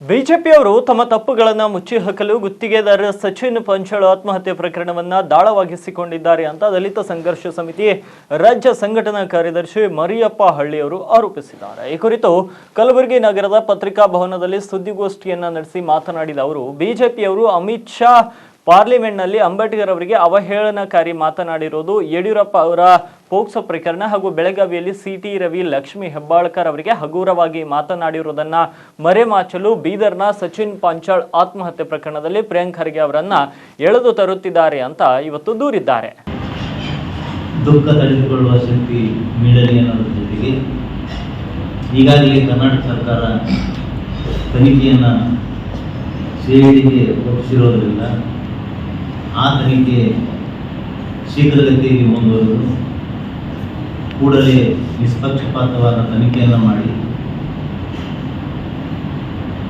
ಬಿಜೆಪಿಯವರು ತಮ್ಮ ತಪ್ಪುಗಳನ್ನು ಮುಚ್ಚಿ ಹಾಕಲು ಗುತ್ತಿಗೆದಾರ ಸಚಿನ್ ಪಂಚಾಳ್ ಆತ್ಮಹತ್ಯೆ ಪ್ರಕರಣವನ್ನ ದಾಳವಾಗಿಸಿಕೊಂಡಿದ್ದಾರೆ ಅಂತ ದಲಿತ ಸಂಘರ್ಷ ಸಮಿತಿ ರಾಜ್ಯ ಸಂಘಟನಾ ಕಾರ್ಯದರ್ಶಿ ಮರಿಯಪ್ಪ ಹಳ್ಳಿಯವರು ಆರೋಪಿಸಿದ್ದಾರೆ. ಈ ಕುರಿತು ಕಲಬುರಗಿ ನಗರದ ಪತ್ರಿಕಾ ಭವನದಲ್ಲಿ ಸುದ್ದಿಗೋಷ್ಠಿಯನ್ನ ನಡೆಸಿ ಮಾತನಾಡಿದ ಅವರು, ಬಿಜೆಪಿಯವರು ಅಮಿತ್ ಶಾ ಪಾರ್ಲಿಮೆಂಟ್ನಲ್ಲಿ ಅಂಬೇಡ್ಕರ್ ಅವರಿಗೆ ಅವಹೇಳನಕಾರಿ ಮಾತನಾಡಿರುವುದು, ಯಡಿಯೂರಪ್ಪ ಅವರ ಪೋಕ್ಸೋ ಪ್ರಕರಣ ಹಾಗೂ ಬೆಳಗಾವಿಯಲ್ಲಿ ಸಿಟಿ ರವಿ ಲಕ್ಷ್ಮಿ ಹೆಬ್ಬಾಳ್ಕರ್ ಅವರಿಗೆ ಹಗುರವಾಗಿ ಮಾತನಾಡಿರುವುದನ್ನ ಮರೆಮಾಚಲು ಬೀದರ್ನ ಸಚಿನ್ ಪಂಚಾಳ್ ಆತ್ಮಹತ್ಯೆ ಪ್ರಕರಣದಲ್ಲಿ ಪ್ರಿಯಾಂಕ್ ಖರ್ಗೆ ಅವರನ್ನ ಎಳೆದು ತರುತ್ತಿದ್ದಾರೆ ಅಂತ ಇವತ್ತು ದೂರಿದ್ದಾರೆ. ದುಃಖ ತಡೆದುಕೊಳ್ಳುವ ಶಕ್ತಿ ನೀಡಲಿ ಅನ್ನೋದ್ರ ಜೊತೆಗೆ ಈಗಾಗಲೇ ಕರ್ನಾಟಕ ಸರ್ಕಾರ ತನಿಖೆಯನ್ನ ಸಿಐಡಿಗೆ ಒಪ್ಪಿಸಿರೋದ್ರಿಂದ ಆ ತನಿಖೆ ಶೀಘ್ರಗತಿಯಲ್ಲಿ ಮುಂದುವರೆದು ಕೂಡಲೇ ನಿಷ್ಪಕ್ಷಪಾತವಾದ ತನಿಖೆಯನ್ನು ಮಾಡಿ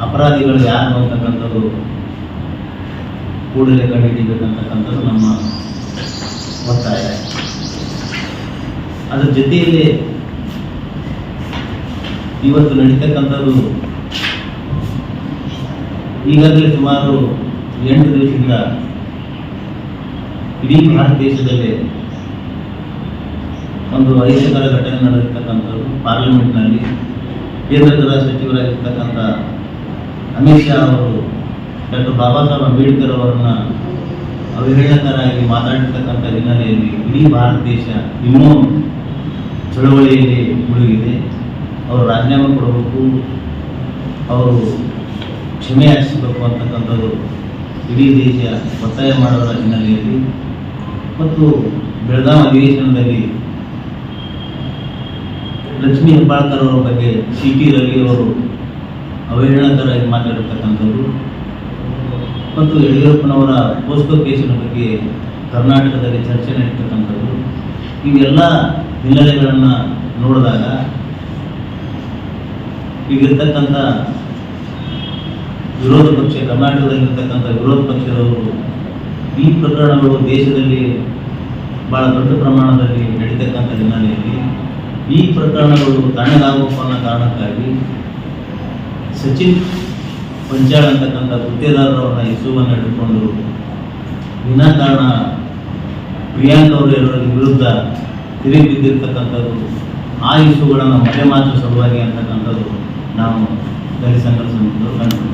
ಅಪರಾಧಿಗಳು ಯಾರು ಅಂತಕ್ಕಂಥದ್ದು ಕೂಡಲೇ ಕಂಡುಹಿಡಿಯಬೇಕಂತಕ್ಕಂಥದ್ದು ನಮ್ಮ ಒತ್ತಾಯ. ಅದರ ಜೊತೆಯಲ್ಲಿ ಇವತ್ತು ನಡೀತಕ್ಕಂಥದ್ದು ಈಗಾಗಲೇ ಸುಮಾರು 8 ದಿವಸದಿಂದ ಇಡೀ ಭಾರತ ದೇಶದಲ್ಲಿ ಒಂದು ಅಹಿತಕರ ಘಟನೆ ನಡೆದಿರ್ತಕ್ಕಂಥದ್ದು. ಪಾರ್ಲಿಮೆಂಟ್ನಲ್ಲಿ ಕೇಂದ್ರ ಗೃಹ ಸಚಿವರಾಗಿರ್ತಕ್ಕಂಥ ಅಮಿತ್ ಶಾ ಅವರು ಡಾಕ್ಟರ್ ಬಾಬಾ ಸಾಹೇಬ್ ಅಂಬೇಡ್ಕರ್ ಅವರನ್ನು ಅವಹೇಳನಕಾರಾಗಿ ಮಾತಾಡಿರ್ತಕ್ಕಂಥ ಹಿನ್ನೆಲೆಯಲ್ಲಿ ಇಡೀ ಭಾರತ ದೇಶ ಇನ್ನೂ ಚಳವಳಿಯಲ್ಲಿ ಮುಳುಗಿದೆ. ಅವರು ರಾಜೀನಾಮೆ ಕೊಡಬೇಕು, ಅವರು ಕ್ಷಮೆ ಯಾಚಿಸಬೇಕು ಅಂತಕ್ಕಂಥದ್ದು ಇಡೀ ದೇಶ ಒತ್ತಾಯ ಮಾಡೋದರ ಹಿನ್ನೆಲೆಯಲ್ಲಿ ಮತ್ತು ಬೆಳಗಾವಿ ಅಧಿವೇಶನದಲ್ಲಿ ಲಕ್ಷ್ಮೀ ಹೆಬ್ಬಾಳ್ಕರ್ ಅವರ ಬಗ್ಗೆ ಸಿಟಿ ರವಿ ಅವರು ಅವಹೇಳನಕಾರಾಗಿ ಮಾತಾಡಿರ್ತಕ್ಕಂಥದ್ದು ಮತ್ತು ಯಡಿಯೂರಪ್ಪನವರ ಪೋಸ್ಕೋ ಕೇಸಿನ ಬಗ್ಗೆ ಕರ್ನಾಟಕದಲ್ಲಿ ಚರ್ಚೆ ನಡೀತಕ್ಕಂಥದ್ದು, ಇವೆಲ್ಲ ಹಿನ್ನೆಲೆಗಳನ್ನು ನೋಡಿದಾಗ ಈಗಿರ್ತಕ್ಕಂಥ ವಿರೋಧ ಪಕ್ಷ, ಕರ್ನಾಟಕದಲ್ಲಿರ್ತಕ್ಕಂಥ ವಿರೋಧ ಪಕ್ಷದವರು ಈ ಪ್ರಕರಣಗಳು ದೇಶದಲ್ಲಿ ಭಾಳ ದೊಡ್ಡ ಪ್ರಮಾಣದಲ್ಲಿ ನಡೀತಕ್ಕಂಥ ಹಿನ್ನೆಲೆಯಲ್ಲಿ ಈ ಪ್ರಕರಣಗಳು ತಣ್ಣಗಾಗಬೇಕು ಅನ್ನೋ ಕಾರಣಕ್ಕಾಗಿ ಸಚಿನ್ ಪಂಚಾಳ್ ಅಂತಕ್ಕಂಥ ಗುತ್ತೇದಾರರವರ ಇಸುವನ್ನು ಹಿಡ್ಕೊಂಡು ವಿನಾಕಾರಣ ಪ್ರಿಯಾಂಕ್ ಅವರ ವಿರುದ್ಧ ತಿರುಗಿ ಬಿದ್ದಿರ್ತಕ್ಕಂಥದ್ದು, ಆ ಇಸುಗಳನ್ನು ಮರೆಮಾಚುವ ಸಲುವಾಗಿ ಅಂತಕ್ಕಂಥದ್ದು ನಾವು ದಲಿತ ಸಂಘರ್ಷ ಸಮಿತಿಯವರು ಕಂಡುಕೊಂಡಿದ್ದೇವೆ.